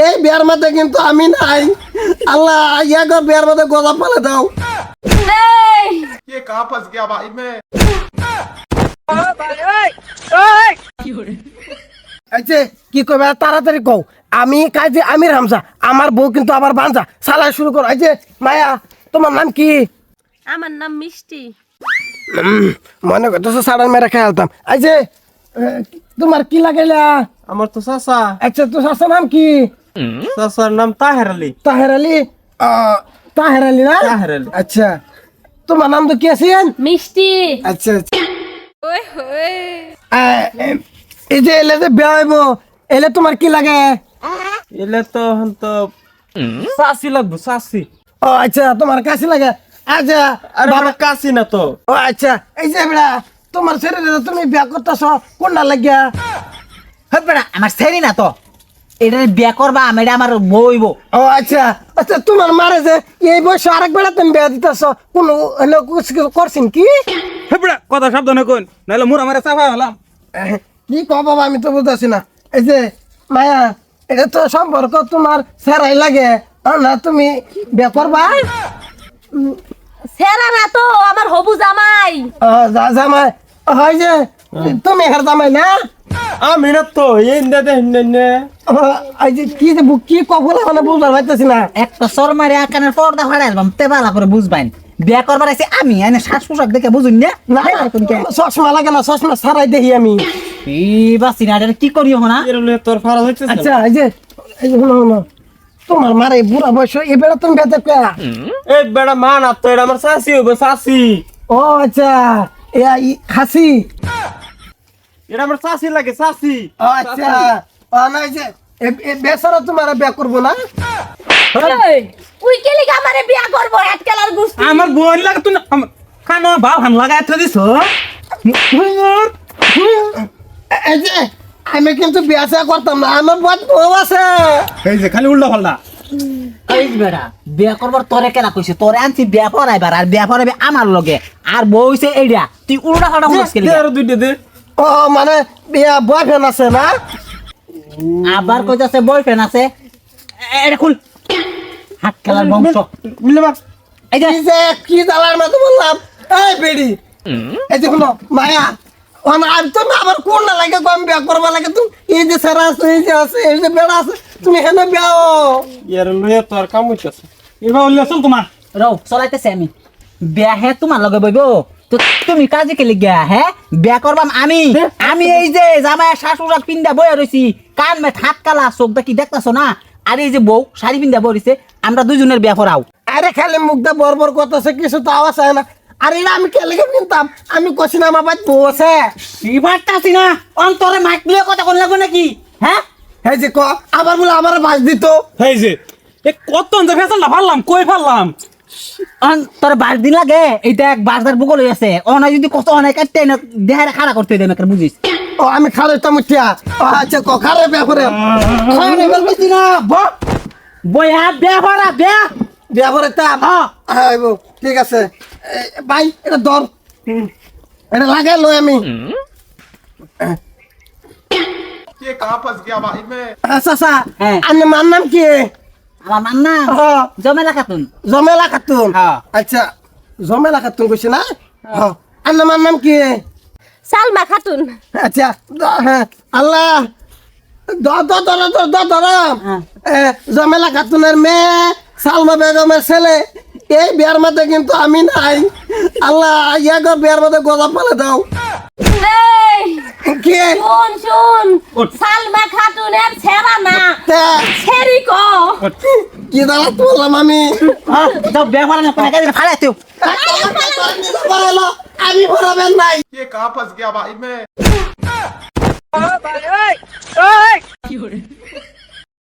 এই বিয়ার মধ্যে কিন্তু আমি নাই। আল্লাহ ইয়াগো বিয়ার মধ্যে গোলাপ পালে দাও। ये कहाँ फंस गया भाई मैं। আচ্ছা কি কবে তাড়াতাড়ি কও। আমি কাজে আমি রামসা, আমার বউ কিন্তু আবার বাঞ্জা। সালা শুরু করো। এই যে মায়া, তোমার নাম কি? আমার নাম মিষ্টি। মনে করতেছো সাড়ান মেরে খেয়ালতাম। এই যে তোমার কি লাগাইলা? আমার তো চাচা। আচ্ছা তো চাচার নাম কি? চাচার নাম তাহের আলী। তাহের আলী। তাহের আলী না? তাহের আলী। আচ্ছা তোমার নাম তো কি আছেন? মিষ্টি। আচ্ছা আচ্ছা। এই যে এলে যে বিয়া হইব, এলে তোমার কি লাগে? এলে তো চাচি লাগবো, চাচি। ও আচ্ছা তোমার কাছে লাগে। আচ্ছা আরে বাবা কাশি না তো। ও আচ্ছা এই যে বেড়া তোমার শরীরে তুমি বিয়া করতেছ কোনটা লাগিয়া? হ্যাঁ বেড়া আমার ছেড়ি না তো, এটা বিয়া করবা আমি, এটা আমার বইব। ও আচ্ছা আচ্ছা তোমার মারে যে এই বয়সে আরেক বেড়া তুমি বিয়া দিতেছ কোন করছেন কি? হে বেড়া কথা সাবধানে কোন, নাহলে মুর আমার চাপা হলাম। কি কো বাবা আমি তো বুঝতেছি না। এই যে মায়া এটা তো সম্পর্ক তোমার সেরাই লাগে না, তুমি বিয়া করবা? সেরা না তো, আমার হবু জামাই। জামাই হয় যে তুমি হের জামাই না? আমি না তো এই দে এই যে কি যে কি কবল মানে বুঝতে পারতেছি না। একটা সরমারি আকানের পর্দা ফাড়াই আসবাম, তে ভালো করে বুঝবাইন বিয়া করবার আছে আমি, এনে শ্বাস পোশাক দেখে বুঝুন না। না চশমা লাগে না, চশমা ছাড়াই দেখি আমি। বাসি না, এটা কি করিও না। তোর ফারা হচ্ছে। আচ্ছা এই যে শুনো শুনো, তোমার মারে বুড়া বয়স এবার তুমি বেতে কে? এই বেড়া মা না তো, এটা আমার চাচি হইব, চাচি। ও আচ্ছা খাসি। এটা আমার চাচি লাগে, চাচি। ও আচ্ছা না এই যে বেচারা তোমার বিয়া করবো না? উই কেলি আমারে বিয়া করব হেডকেলার গুস্তি। আমার বোন লাগে তুই কানো ভাব হান লাগাই থৈ দিছ। এই যে আমি কিন্তু বিয়া চা করতাম না, আমার বউ আছে। এই যে খালি উল্টা পাল্টা। এই বেড়া বিয়া করবার তোরে কেনা কইছে, তোরে আনছি বিয়া পড়াইবার, আর বিয়া পড়াইবে আমার লগে, আর বউ হইছে এইডা, তুই উল্টা ফাটা মুশকিল। আর দুইটা দে। ও মানে বিয়া বয়ফ্রেন্ড আছে না? আবার কইতাছে বয়ফ্রেন্ড আছে। এটা খুল, হাত খেলার বংশ। মিলে মার। এই যে এই যে কি জ্বালার মতো বললাম। এই বেড়ি এই যে শুনো মায়া, আর তুমি আবার কোন না লাগে কম বিয়া করবা লাগে? তুমি এই যে সেরা আছে, এই যে আছে, এই যে বেড়া আছে, তুমি হেনে বিয়াও। ইয়ার লইয়া তো আর কাম হইতাছে। এবার হইলে চল তোমার। রও চলাইতেছে আমি বিয়া, হে তোমার লগে বইব তো তুমি কাজে কে লিগা? হ্যাঁ বিয়া করবাম আমি। আমি এই যে জামাই শাশুড়া পিন্দা বইয়া রইছি, কান মে হাত কালা, চোখ দেখি দেখতাছো না, আর এই যে বউ শাড়ি পিন্দা বই রইছে, আমরা দুজনের বিয়া পড়াও। আরে খালি মুখটা বরবর করতেছে, কিছু তো আওয়াজ হয় না। আরে এটা আমি কেলেকে কিনতাম, আমি কছি না আমার বাড়ি বউ আছে। বিবারতাছি না, অন্তরে মাইক নিয়ে কথা কোন লাগবে নাকি? হ্যাঁ এই যে আবার বলে আমার বাস দিত। এই যে এ কত যে ফেসালটা ফাললাম, কই ফাললাম। তোর বাস দিন লাগে, এইটা এক বাসদার বুকল হইছে, অনাই যদি কত অনেক কাটতে না দেহারে খাড়া করতে দেন একটা বুঝিস। ও আমি খারে তামুটিয়া। আচ্ছা খারে ব্যাপারে খারে বলছি না বইয়া বিয়া পড়া বিয়া ব্যাপারে তা আইবো। ঠিক আছে ভাই, এটা ধর, এটা লাগাই লই আমি। ये कहाँ फंस गया भाई मैं। আচ্ছা আচ্ছা হ্যাঁ। আপনার মার নাম কি? আমার মান্না জমেলা খাতুন। জমেলা খাতুন। হ্যাঁ। আচ্ছা জমেলা খাতুন কইছে না? আপনার মার নাম কি? সালমা খাতুন। আচ্ছা হ্যাঁ আল্লাহ জমেলা খাতুনের মেয়ে সালমা বেগমের ছেলে। এই বিয়ার মধ্যে কিন্তু আমি নাই। আল্লাহ ইয়াগো বিয়ার মধ্যে গোলাপ পালে দাও। এই কি শুন শুন, সালমা খাতুনের সেরা না, ছেড়ি ক। কি দাঁড়াত বললাম আমি? যাও বিয়া পড়া না কোন কাজে ফাড়া তুই। আমি ভরাবেন নাই। ये कहाँ फंस गया भाई मैं।